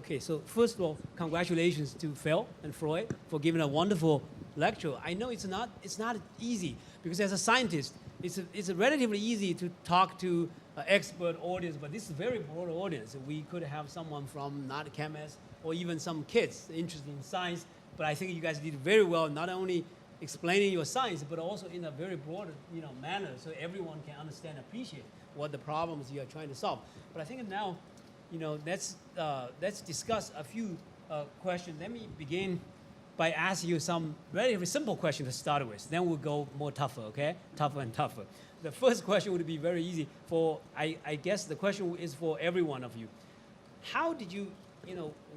Okay, so first of all, congratulations to Phil and Freud for giving a wonderful lecture. I know it's not easy because as a scientist, it's relatively easy to talk to an expert audience, but this is a very broad audience. We could have someone from not a chemist or even some kids interested in science, but I think you guys did very well, not only explaining your science, but also in a very broad manner so everyone can understand and appreciate what the problems you are trying to solve. But I think now, let's discuss a few questions. Let me begin by asking you some relatively simple questions to start with. Then we'll go more tougher, okay? Tougher and tougher. The first question would be very easy for, I guess the question is for every one of you. How did you,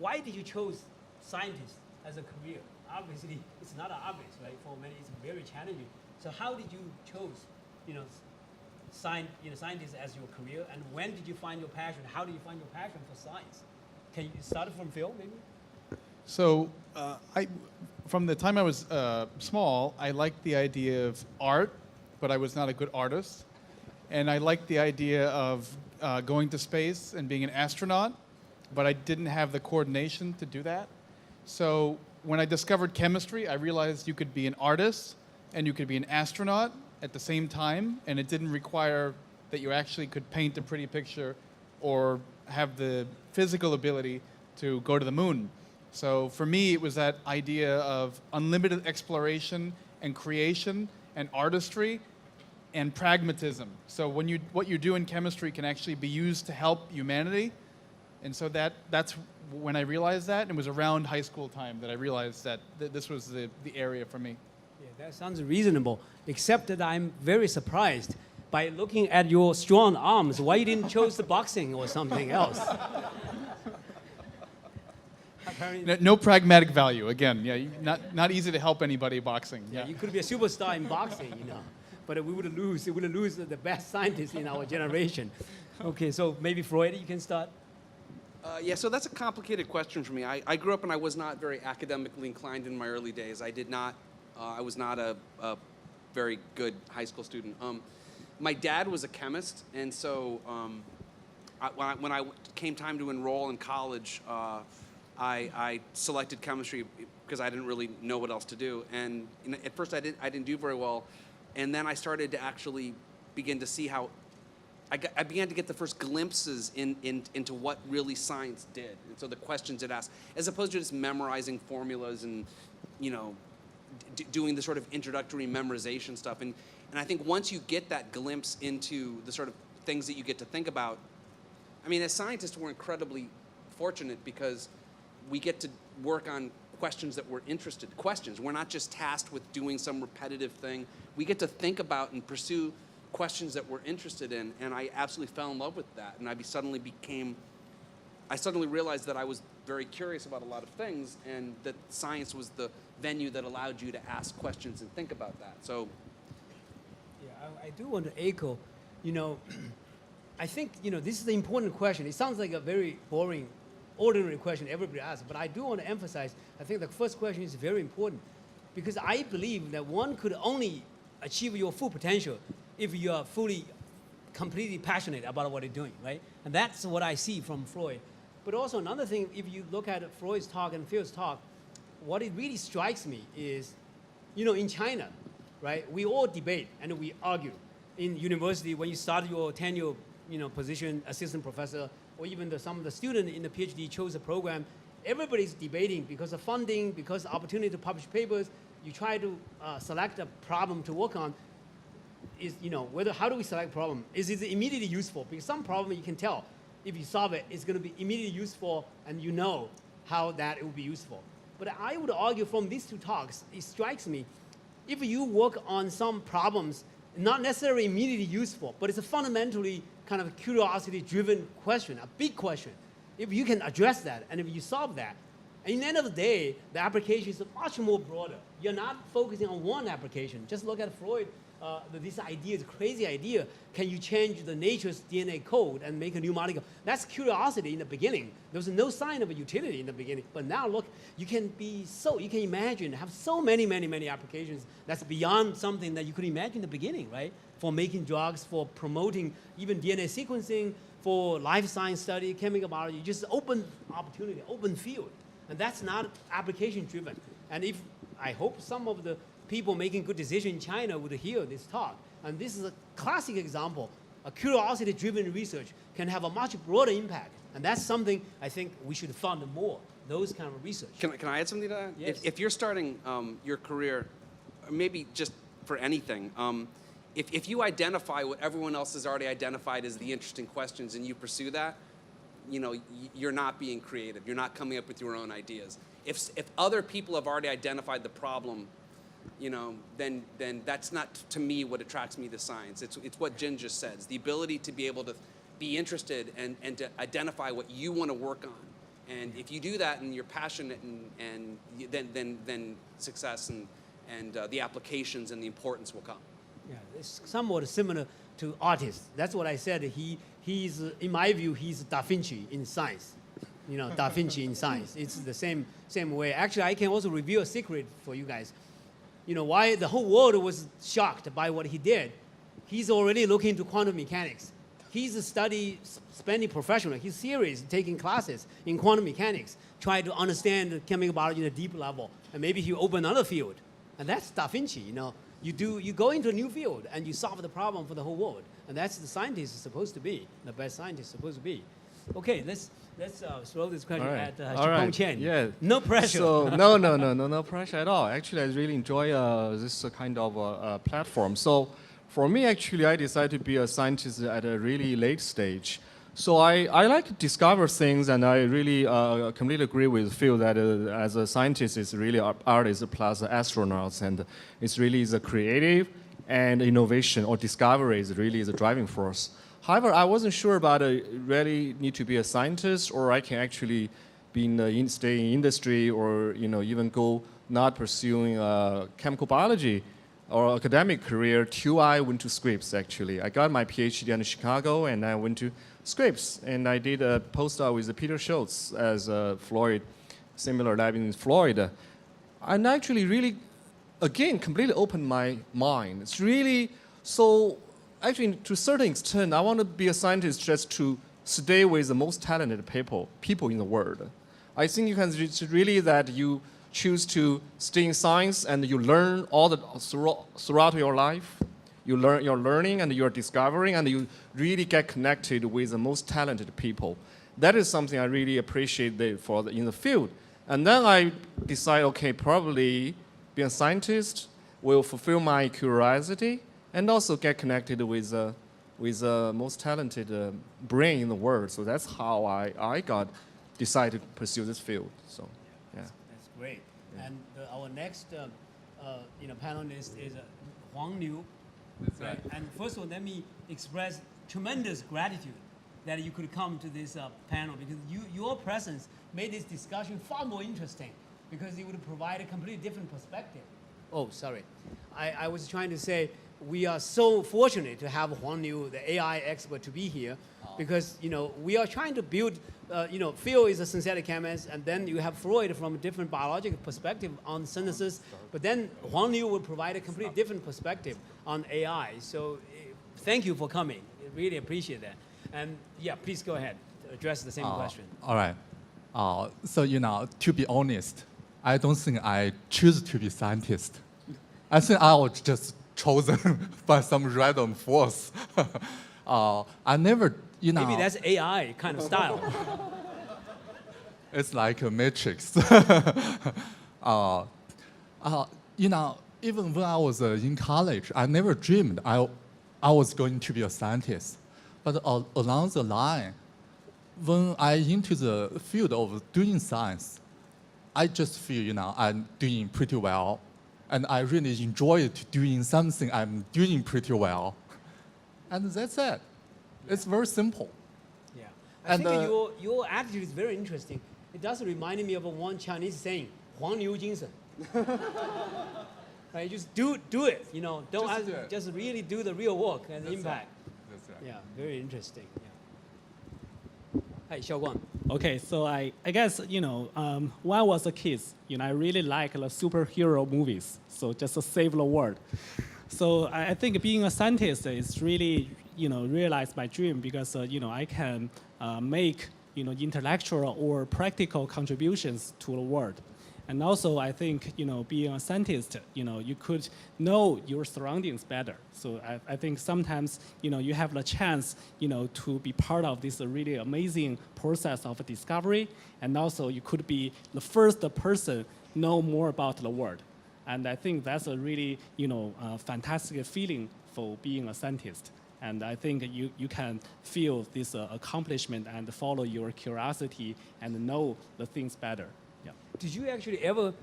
why did you choose scientist as a career? Obviously, it's not obvious, right? For many, it's very challenging. So how did you choose, scientist as your career, and when did you find your passion? How did you find your passion for science? Can you start from Phil, maybe? So, from the time I was small, I liked the idea of art, but I was not a good artist. And I liked the idea of going to space and being an astronaut, but I didn't have the coordination to do that. So when I discovered chemistry, I realized you could be an artist and you could be an astronaut at the same time, and it didn't require that you actually could paint a pretty picture or have the physical ability to go to the moon. So for me, it was that idea of unlimited exploration and creation and artistry and pragmatism. So what you do in chemistry can actually be used to help humanity. And so that's when I realized that, and it was around high school time that I realized that this was the area for me. Yeah, that sounds reasonable, except that I'm very surprised by looking at your strong arms. Why you didn't choose the boxing or something else? No pragmatic value. Again, yeah, not easy to help anybody boxing. Yeah, you could be a superstar in boxing, but we would lose. We would lose the best scientists in our generation. Okay, so maybe Freud, you can start. Yeah, so that's a complicated question for me. I grew up and I was not very academically inclined in my early days. I was not a very good high school student. My dad was a chemist, and so when I came time to enroll in college, I selected chemistry because I didn't really know what else to do. And at first I didn't do very well, and then I started to actually begin to see how I began to get the first glimpses into what really science did, and so the questions it asked, as opposed to just memorizing formulas and doing the sort of introductory memorization stuff. And I think once you get that glimpse into the sort of things that you get to think about, I mean, as scientists, we're incredibly fortunate because we get to work on questions that we're interested in. Questions. We're not just tasked with doing some repetitive thing. We get to think about and pursue questions that we're interested in, and I absolutely fell in love with that. And I suddenly realized that I was very curious about a lot of things, and that science was the venue that allowed you to ask questions and think about that. So, yeah, I do want to echo. I think this is an important question. It sounds like a very boring, ordinary question everybody asks, but I do want to emphasize. I think the first question is very important because I believe that one could only achieve your full potential if you are completely passionate about what you're doing, right? And that's what I see from Freud. But also another thing, if you look at Freud's talk and Phil's talk, what it really strikes me is, in China, right, we all debate and we argue. In university, when you start your tenure, position, assistant professor, or even some of the students in the PhD chose a program, everybody's debating because of funding, because of opportunity to publish papers. You try to select a problem to work on. How do we select problem? Is it immediately useful? Because some problem you can tell, if you solve it, it's going to be immediately useful, and how that it will be useful. But I would argue from these two talks, it strikes me, if you work on some problems, not necessarily immediately useful, but it's a fundamentally kind of curiosity-driven question, a big question. If you can address that, and if you solve that, and in the end of the day, the application is much more broader. You're not focusing on one application. Just look at Freud. this idea, this crazy idea, can you change the nature's DNA code and make a new molecule? That's curiosity in the beginning. There was no sign of a utility in the beginning. But now look, you can imagine, have so many applications that's beyond something that you could imagine in the beginning, right? For making drugs, for promoting even DNA sequencing, for life science study, chemical biology, just open opportunity, open field. And that's not application driven. And I hope some of the people making good decisions in China would hear this talk. And this is a classic example. A curiosity-driven research can have a much broader impact. And that's something I think we should fund more, those kind of research. Can I add something to that? Yes. If you're starting your career, or maybe just for anything, if you identify what everyone else has already identified as the interesting questions and you pursue that, you're not being creative. You're not coming up with your own ideas. If other people have already identified the problem, then that's not, to me, what attracts me to science. It's what Jin just says, the ability to be able to be interested and to identify what you want to work on. And if you do that and you're passionate, and then success and the applications and the importance will come. Yeah, it's somewhat similar to artists. That's what I said. He's in my view, he's Da Vinci in science. Da Vinci in science. It's the same way. Actually, I can also reveal a secret for you guys. Why the whole world was shocked by what he did. He's already looking into quantum mechanics. He's a spending professional. He's serious, taking classes in quantum mechanics, trying to understand chemical biology at a deep level. And maybe he open another field. And that's Da Vinci, You go into a new field and you solve the problem for the whole world. And that's the scientist is supposed to be, the best scientist is supposed to be. Okay, let's throw this question at Shipeng Chen. Yeah. No pressure. So no pressure at all. Actually, I really enjoy this kind of platform. So for me, actually, I decided to be a scientist at a really late stage. So I like to discover things, and I really completely agree with Phil that as a scientist, it's really artists plus astronauts, and it's really the creative and innovation or discovery is really the driving force. However, I wasn't sure about really need to be a scientist, or I can actually be stay in industry, or even go not pursuing chemical biology or academic career till I went to Scripps. Actually, I got my PhD in Chicago, and I went to Scripps, and I did a postdoc with Peter Schultz as Floyd, similar lab in Florida, and actually really, again, completely opened my mind. It's really so. Actually, to a certain extent, I want to be a scientist just to stay with the most talented people in the world. I think you can really that you choose to stay in science and you learn all throughout your life. You're learning and you're discovering, and you really get connected with the most talented people. That is something I really appreciate in the field. And then I decide, okay, probably being a scientist will fulfill my curiosity and also get connected with the most talented brain in the world. So that's how I decided to pursue this field. So, yeah. That's great. Yeah. And our next panelist is Huang Liu. That's right. And first of all, let me express tremendous gratitude that you could come to this panel, because your presence made this discussion far more interesting, because it would provide a completely different perspective. Oh, sorry. I was trying to say we are so fortunate to have Huang Liu, the AI expert, to be here, because we are trying to build. Phil is a synthetic chemist, and then you have Freud from a different biological perspective on synthesis. But then Huang Liu will provide a completely different perspective on AI. So thank you for coming. Really appreciate that. And yeah, please go ahead. Address the same question. All right. So to be honest, I don't think I choose to be scientist. I think I was just chosen by some random force. I never, Maybe that's AI kind of style. It's like a matrix. Even when I was in college, I never dreamed I was going to be a scientist. But along the line, when I into the field of doing science, I just feel I'm doing pretty well, and I really enjoy doing something I'm doing pretty well, and that's it. It's very simple. Yeah, I think your attitude is very interesting. It does remind me of one Chinese saying, 黄牛精神. right? Just do it. You know, don't Just ask, do it. just really do the real work and That's impact. That's right. Yeah, very interesting. Yeah. Hi, Xiaoguang. Okay, so I guess, when I was a kid, I really like the superhero movies, so just to save the world. So I think being a scientist is really, realize my dream because, I can make, intellectual or practical contributions to the world. And also, I think, being a scientist, you could know your surroundings better. So I think sometimes, you have the chance, to be part of this really amazing process of discovery. And also, you could be the first person know more about the world. And I think that's a really, fantastic feeling for being a scientist. And I think you can feel this accomplishment and follow your curiosity and know the things better. Yeah. Did you actually ever,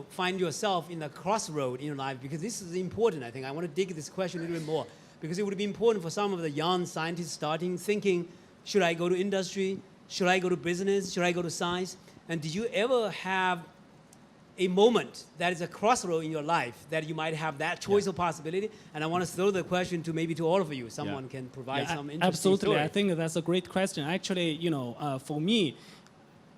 find yourself in a crossroad in your life? Because this is important, I think. I want to dig this question a little bit more. Because it would be important for some of the young scientists starting thinking, should I go to industry? Should I go to business? Should I go to science? And did you ever have a moment that is a crossroad in your life that you might have that choice or possibility? And I want to throw the question to all of you. Someone can provide some interesting absolutely. story. I think that's a great question. Actually, for me,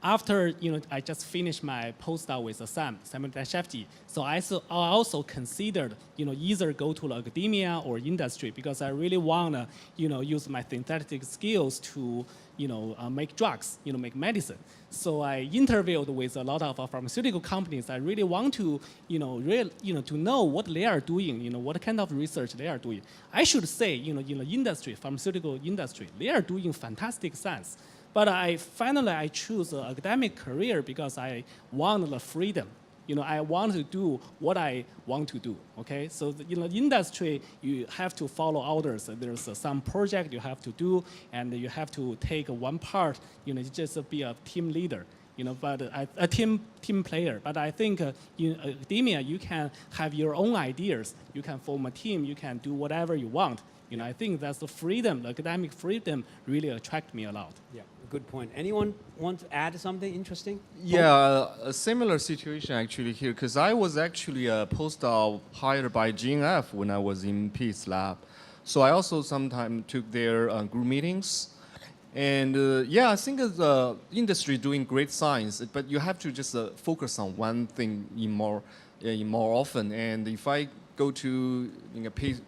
after I just finished my postdoc with Simon Shefty, so I also considered either go to academia or industry because I really want to use my synthetic skills to make drugs, make medicine. So I interviewed with a lot of pharmaceutical companies. I really want to to know what they are doing, what kind of research they are doing. I should say, in the industry, pharmaceutical industry, they are doing fantastic science. But I choose an academic career because I want the freedom. I want to do what I want to do. Okay, so industry you have to follow orders. There's some project you have to do, and you have to take one part. Just be a team leader. But a team player. But I think in academia you can have your own ideas. You can form a team. You can do whatever you want. I think that's the freedom, the academic freedom, really attract me a lot. Yeah, good point. Anyone want to add something interesting? Yeah, a similar situation actually here, because I was actually a postdoc hired by GNF when I was in Pete's lab. So I also sometimes took their group meetings. And I think the industry doing great science, but you have to just focus on one thing more often. And if I go to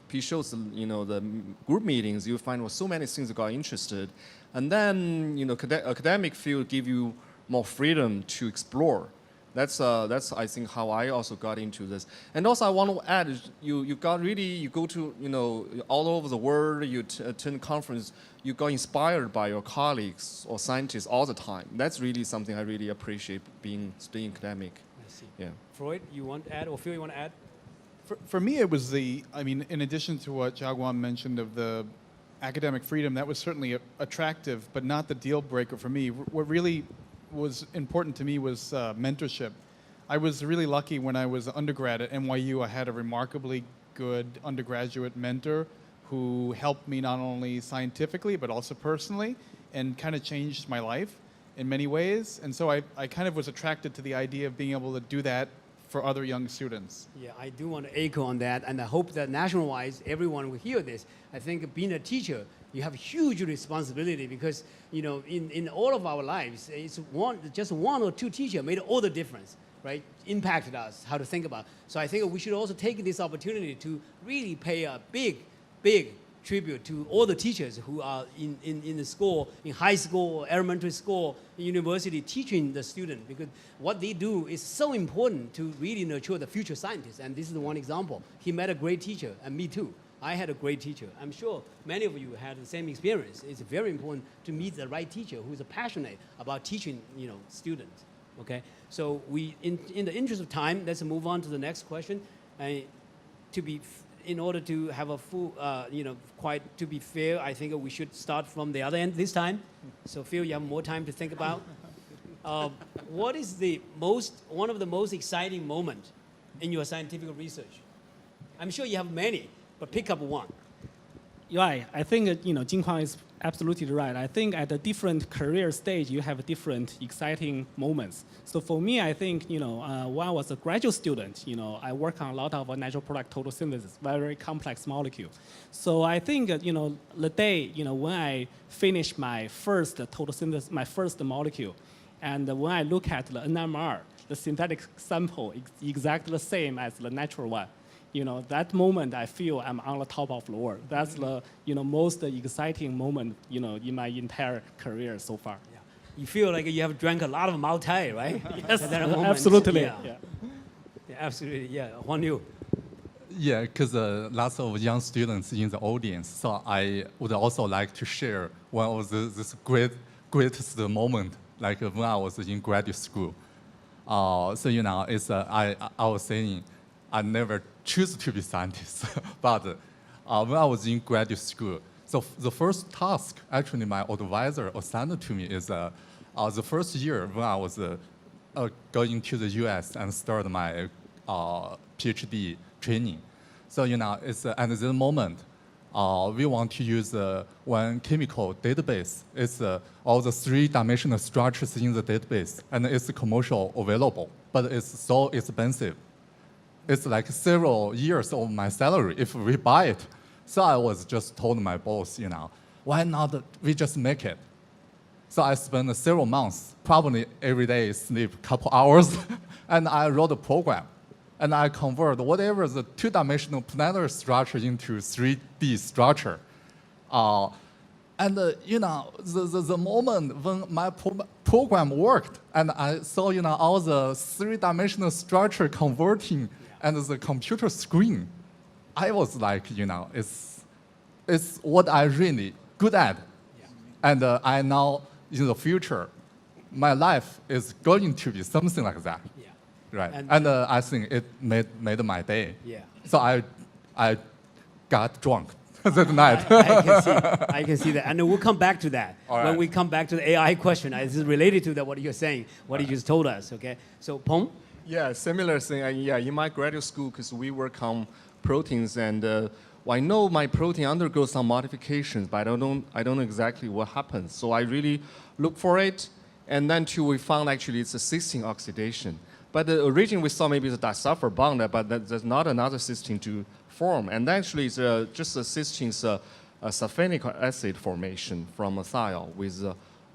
P shows, the group meetings, you find so many things you got interested, and then academic field give you more freedom to explore. That's I think how I also got into this. And also I want to add, you go to all over the world, you attend conference, you got inspired by your colleagues or scientists all the time. That's really something I really appreciate staying academic. I see. Yeah. Freud, you want to add, or Phil, you want to add? For me, it was in addition to what Jiaguan mentioned of the academic freedom, that was certainly attractive, but not the deal breaker for me. What really was important to me was mentorship. I was really lucky when I was an undergrad at NYU. I had a remarkably good undergraduate mentor who helped me not only scientifically, but also personally, and kind of changed my life in many ways. And so I kind of was attracted to the idea of being able to do that for other young students. Yeah, I do want to echo on that, and I hope that national-wise, everyone will hear this. I think being a teacher, you have huge responsibility because, in all of our lives, it's just one or two teachers made all the difference, right? Impacted us, how to think about. So I think we should also take this opportunity to really pay a big tribute to all the teachers who are in the school, in high school, elementary school, university, teaching the student, because what they do is so important to really nurture the future scientists. And this is one example. He met a great teacher, and me too. I had a great teacher. I'm sure many of you had the same experience. It's very important to meet the right teacher who is passionate about teaching, students. Okay. So in the interest of time, let's move on to the next question. In order to have a full, to be fair, I think we should start from the other end this time. So Phil, you have more time to think about. What is one of the most exciting moments in your scientific research? I'm sure you have many, but pick up one. Right. I think Jing Kuang is absolutely right. I think at a different career stage, you have different exciting moments. So for me, I think when I was a graduate student, I work on a lot of natural product total synthesis, very complex molecule. So I think the day when I finish my first total synthesis, my first molecule, and when I look at the NMR, the synthetic sample is exactly the same as the natural one. That moment I feel I'm on the top of the world. That's the most exciting moment in my entire career so far. Yeah. You feel like you have drank a lot of Maltai, right? Yes, At that moment. absolutely. Yeah. Yeah. Yeah, absolutely. Yeah, Huang Liu. Yeah, because lots of young students in the audience, so I would also like to share one of this greatest moment, like when I was in graduate school. So it's I was saying I never choose to be scientist, but when I was in graduate school, so the first task actually my advisor assigned to me is the first year when I was going to the U.S. and start my PhD training. So it's at this moment we want to use one chemical database. It's all the three-dimensional structures in the database, and it's commercial available, but it's so expensive. It's like several years of my salary if we buy it. So I was just told my boss, why not we just make it? So I spent several months, probably every day sleep a couple hours, and I wrote a program. And I convert whatever the two-dimensional planar structure into 3D structure. The moment when my program worked, and I saw all the three-dimensional structure converting and the computer screen, I was like, it's what I really good at. Yeah. And I now, in the future, my life is going to be something like that. Yeah. Right. And I think it made my day. Yeah. So I got drunk that night. I can see that. And we'll come back to that. When we come back to the AI question, this is related to that, what you're saying, what you just told us, okay? So, Peng? Yeah, similar thing. In my graduate school, because we work on proteins, and I know my protein undergoes some modifications, but I don't know exactly what happens. So I really look for it, and then we found actually it's a cysteine oxidation. But the origin we saw maybe it's a disulfur bond, but there's not another cysteine to form. And actually it's just a cysteine's sulfonic acid formation from a thiol with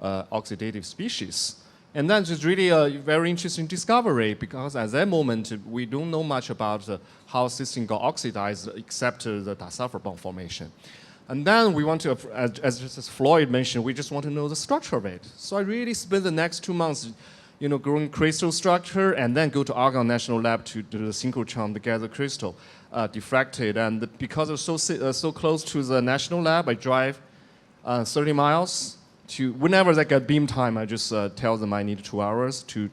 oxidative species. And then it's really a very interesting discovery because at that moment we don't know much about how cysteine got oxidized except the disulfur bond formation. And then we want to, as Floyd mentioned, we just want to know the structure of it. So I really spent the next 2 months growing crystal structure, and then go to Argonne National Lab to do the synchrotron to get the crystal diffracted. And because it's so close to the national lab, I drive 30 miles to, whenever they get beam time, I just tell them I need 2 hours to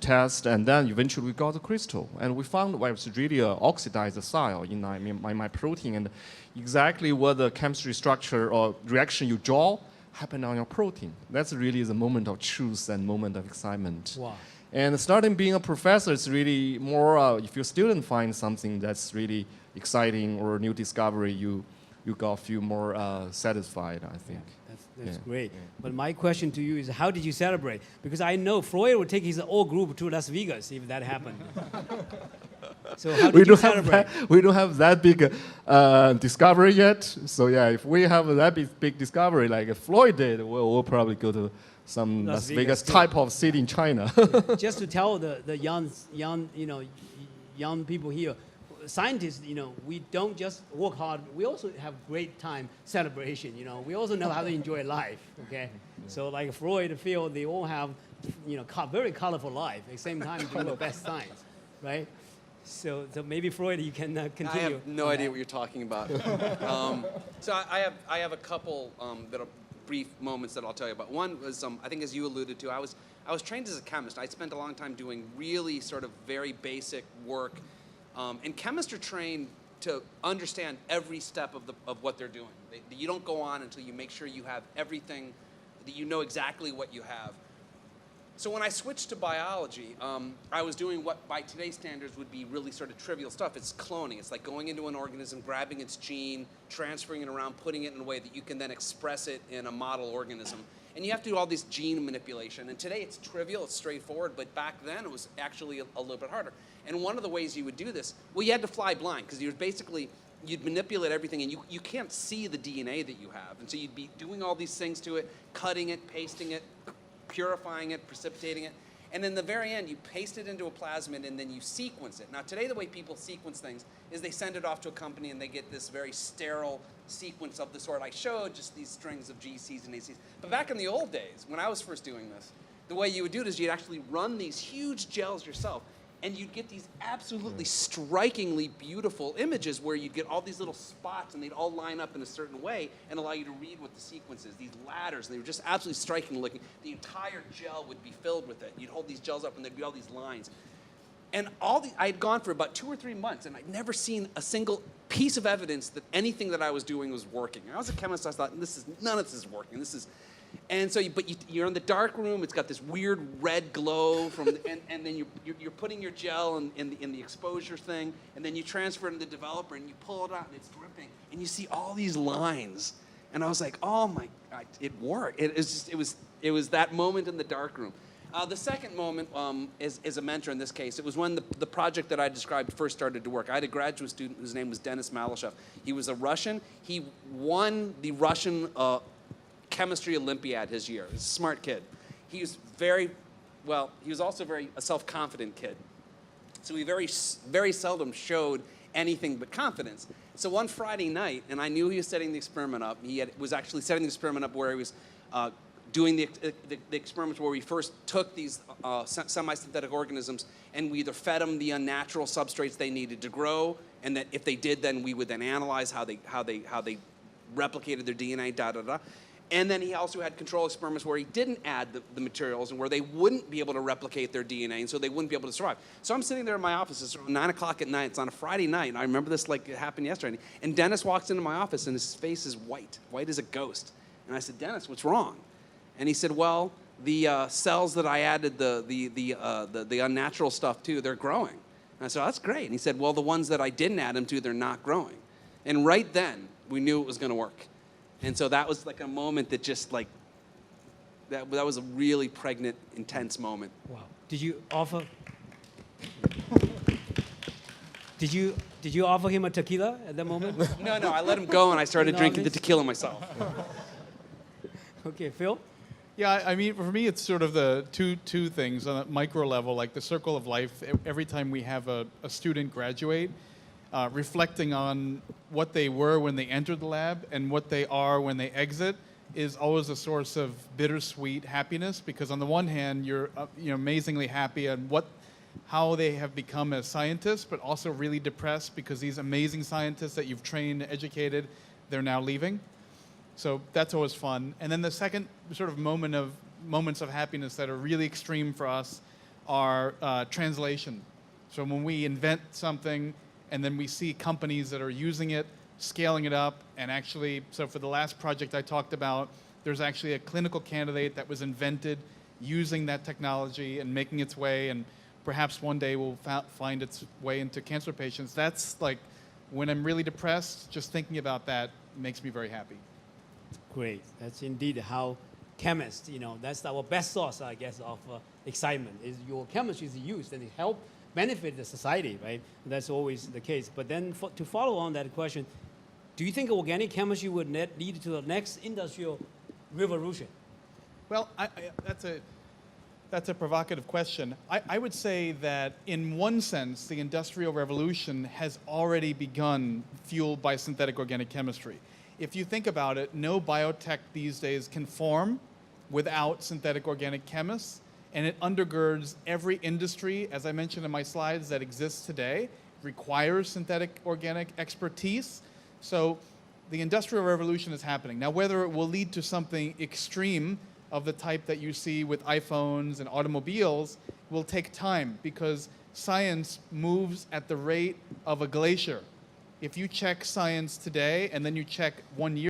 test, and then eventually we got the crystal. And we found it was really oxidized thiol in my protein, and exactly what the chemistry structure or reaction you draw happen on your protein. That's really the moment of truth and moment of excitement. Wow. And starting being a professor is really more, if your student finds something that's really exciting or a new discovery, you got feel more satisfied, I think. Yeah, that's great. Yeah. But my question to you is, how did you celebrate? Because I know Freud would take his whole group to Las Vegas if that happened. So how did you celebrate? We don't have that big discovery yet. So yeah, if we have that big discovery like Floyd did, we'll probably go to some Las Vegas type of city in China. Just to tell the young people here, scientists, we don't just work hard. We also have great time celebration. We also know how to enjoy life. Okay, so like Freud, Phil, they all have, very colorful life at the same time doing the best science, right? So maybe Freud, you can continue. I have no idea what you're talking about. So I have a couple that are brief moments that I'll tell you about. One was, I think as you alluded to, I was trained as a chemist. I spent a long time doing really sort of very basic work. And chemists are trained to understand every step of what they're doing. You don't go on until you make sure you have everything, that you know exactly what you have. So when I switched to biology, I was doing what by today's standards would be really sort of trivial stuff. It's cloning. It's like going into an organism, grabbing its gene, transferring it around, putting it in a way that you can then express it in a model organism. And you have to do all this gene manipulation. And today it's trivial, it's straightforward, but back then it was actually a little bit harder. And one of the ways you would do this, well, you had to fly blind, because you'd manipulate everything, and you can't see the DNA that you have. And so you'd be doing all these things to it, cutting it, pasting it, purifying it, precipitating it, and in the very end, you paste it into a plasmid, and then you sequence it. Now, today, the way people sequence things is they send it off to a company, and they get this very sterile sequence of the sort I showed, just these strings of GCs and ACs. But back in the old days, when I was first doing this, the way you would do it is you'd actually run these huge gels yourself, and you'd get these absolutely strikingly beautiful images where you'd get all these little spots, and they'd all line up in a certain way and allow you to read what the sequence is. These ladders, and they were just absolutely striking looking. The entire gel would be filled with it. You'd hold these gels up, and there'd be all these lines. And I had gone for about 2 or 3 months, and I'd never seen a single piece of evidence that anything that I was doing was working. I was a chemist, I thought, none of this is working. And so, you're in the dark room. It's got this weird red glow and then you're putting your gel in the exposure thing, and then you transfer it to the developer, and you pull it out, and it's dripping, and you see all these lines, and I was like, oh my God, it worked. It was that moment in the dark room. The second moment is a mentor in this case. It was when the project that I described first started to work. I had a graduate student whose name was Denis Malyshev. He was a Russian. He won the Russian chemistry Olympiad his year. He's a smart kid. He was he was also a self-confident kid. So he very seldom showed anything but confidence. So one Friday night, and I knew he was setting the experiment up. Was actually setting the experiment up where he was doing the experiments where we first took these semi-synthetic organisms, and we either fed them the unnatural substrates they needed to grow, and that if they did, then we would then analyze how they replicated their DNA, And then he also had control experiments where he didn't add the materials and where they wouldn't be able to replicate their DNA, and so they wouldn't be able to survive. So I'm sitting there in my office. It's around 9 o'clock at night. It's on a Friday night, and I remember this like it happened yesterday. And Dennis walks into my office, and his face is white as a ghost. And I said, Dennis, what's wrong? And he said, well, the cells that I added the unnatural stuff to, they're growing. And I said, oh, that's great. And he said, well, the ones that I didn't add them to, they're not growing. And right then, we knew it was going to work. And so that was like a moment that just like, that was a really pregnant, intense moment. Wow. Did you offer him a tequila at that moment? No, I let him go, and I started drinking the tequila myself. Okay, Phil? Yeah, I mean, for me, it's sort of the two things on a micro level, like the circle of life. Every time we have a student graduate, reflecting on what they were when they entered the lab and what they are when they exit is always a source of bittersweet happiness, because on the one hand, you're amazingly happy on how they have become as scientists, but also really depressed because these amazing scientists that you've trained, educated, they're now leaving. So that's always fun. And then the second sort of moments of happiness that are really extreme for us are translation. So when we invent something and then we see companies that are using it, scaling it up, and actually, so for the last project I talked about, there's actually a clinical candidate that was invented using that technology and making its way, and perhaps one day will find its way into cancer patients. That's like, when I'm really depressed, just thinking about that makes me very happy. Great. That's indeed how chemists, that's our best source, I guess, of excitement, is your chemistry is used and it helps benefit the society, right? That's always the case. But then to follow on that question, do you think organic chemistry would lead to the next industrial revolution? Well, that's a provocative question. I would say that in one sense, the Industrial Revolution has already begun, fueled by synthetic organic chemistry. If you think about it, no biotech these days can form without synthetic organic chemists, and it undergirds every industry, as I mentioned in my slides, that exists today, requires synthetic organic expertise. So the Industrial Revolution is happening. Now, whether it will lead to something extreme of the type that you see with iPhones and automobiles will take time, because science moves at the rate of a glacier. If you check science today and then you check 1 year